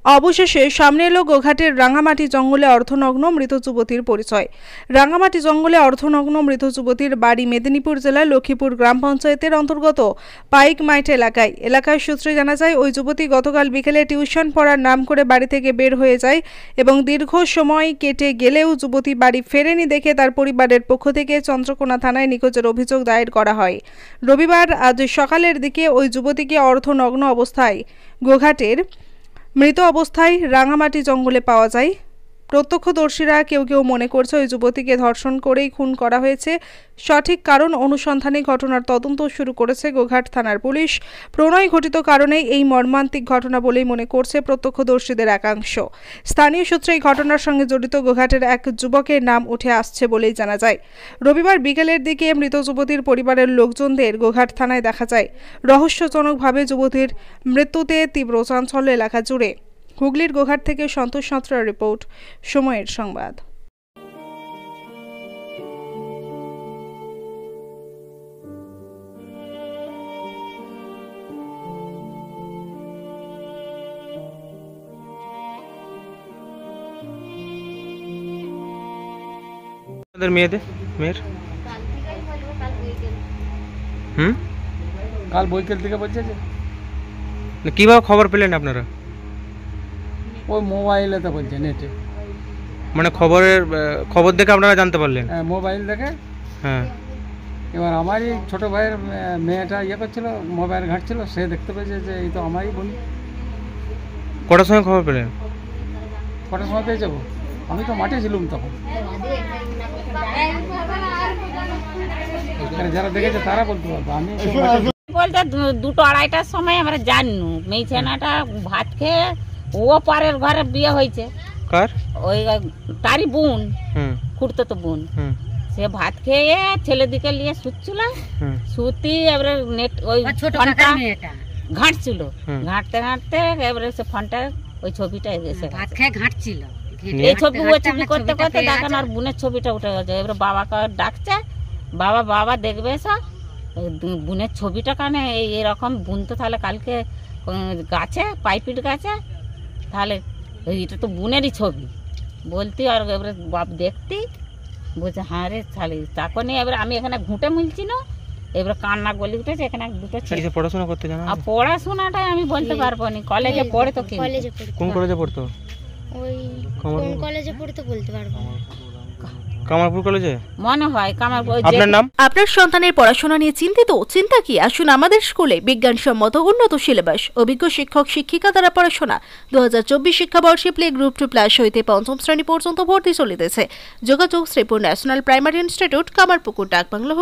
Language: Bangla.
অবশেষে সামনে এলো গোঘাটের রাঙামাটি জঙ্গলে অর্ধনগ্ন মৃত যুবতীর পরিচয়। রাঙামাটি জঙ্গলে অর্ধনগ্ন মৃত যুবতীর বাড়ি মেদিনীপুর জেলার লক্ষ্মীপুর গ্রাম পঞ্চায়েতের অন্তর্গত পাইকমাইট এলাকায় সূত্রে জানা যায়, ওই যুবতী গতকাল বিকেলে টিউশন পড়ার নাম করে বাড়ি থেকে বের হয়ে যায় এবং দীর্ঘ সময় কেটে গেলেও যুবতী বাড়ি ফেরেনি দেখে তার পরিবারের পক্ষ থেকে চন্দ্রকোনা থানায় নিখোঁজের অভিযোগ দায়ের করা হয়। রবিবার আজ সকালের দিকে ওই যুবতীকে অর্ধনগ্ন অবস্থায় গোঘাটের মৃত অবস্থায় রাঙামাটি জঙ্গলে পাওয়া যায়। প্রত্যক্ষদর্শীরা কেউ মনে করছে ওই যুবতীকে ধর্ষণ করেই খুন করা হয়েছে। সঠিক কারণ অনুসন্ধানে ঘটনার তদন্ত শুরু করেছে গোঘাট থানার পুলিশ। প্রণয় ঘটিত কারণে এই মর্মান্তিক ঘটনা বলেই মনে করছে প্রত্যক্ষদর্শীদের একাংশ। স্থানীয় সূত্রে এই ঘটনার সঙ্গে জড়িত গোঘাটের এক যুবকের নাম উঠে আসছে বলেই জানা যায়। রবিবার বিকেলের দিকে মৃত যুবতীর পরিবারের লোকজনদের গোঘাট থানায় দেখা যায়। রহস্যজনকভাবে যুবতীর মৃত্যুতে তীব্র চাঞ্চল্য এলাকা জুড়ে। হুগলির গোঘাট থেকে সন্তোষ সাঁতরার রিপোর্ট, সময়ের সংবাদ। মেয়ের কাল বৈকাল থেকে বলছে যে কিভাবে খবর পেলেন আপনারা? ওই মোবাইলে তো বলছে, নেটে। মানে খবর দেখে আপনারা জানতে পারলেন? হ্যাঁ, মোবাইল দেখে। হ্যাঁ, এবার আমারই ছোট ভাইয়ের মেয়েটা করছিল, মোবাইল ঘাঁটছিল, সে দেখতে পেয়েছে যে এই তো আমারই বোন। কটার সময় খবর পেলেন? কটার সময় পেয়ে যাবো? আমি তো মাঠে ছিলাম তখন। যারা দেখেছে তারা বলতে পারবো। আমি বলতে 2-2:30টার সময় আমরা জাননু মেয়ে ছেনাটা ভাত খেয়ে ও পারের ঘরে বিয়ে হয়েছে। কার? ওই তারই বোন, খুঁড়তো তো বোন। সে ভাত খেয়ে ছেলেদিকে নিয়ে শুচ্ছিল, শুতি এবারে নেট ওই ফোনটা ঘাঁটছিল, ঘাঁটতে এবারে সে ফোনটা ওই ছবিটা এসে ভাত খেয়ে ঘাঁটছিল, এই ছবি ওই ছবি করতে দেখেন আর বোনের ছবিটা উঠে গেছে। এবারে বাবাকে ডাকছে, বাবা দেখবে এসা বোনের ছবিটা কানে এরকম বোন তো তাহলে কালকে গাছে পাইপিট গাছে, তাহলে এটা তো বোনেরই ছবি বলতি। আর এবারে বাপ দেখতি বলছে হ্যাঁ রে তাহলে তখনই এবারে আমি এখানে ঘুঁটে মিলছি না, এবারে কান্না গলি উঠেছে। এখানে দুটো ছেলে পড়াশোনা করতে জানো? আর পড়াশোনাটাই আমি বলতে পারবো না, কলেজে পড়ে তো। কোন কলেজে পড়তো? ওই কোন কলেজে পড়তে বলতে পারবো না। কামারপুর কলেজে মনে হয়। কামারপুর। আপনার নাম? আপনার সন্তানের পড়াশোনা নিয়ে চিন্তিত? চিন্তা কি, আসুন আমাদের স্কুলে। বিজ্ঞানসম্মত উন্নত সিলেবাস, অভিজ্ঞ শিক্ষক শিক্ষিকা দ্বারা পড়াশোনা। 2024 শিক্ষাবর্ষে প্লে গ্রুপ 2+ হইতে 5ম শ্রেণী পর্যন্ত ভর্তি চলিতেছে। যোগাযোগ Sripur national primary institute, Kamarpukur, ডাকবাংলো।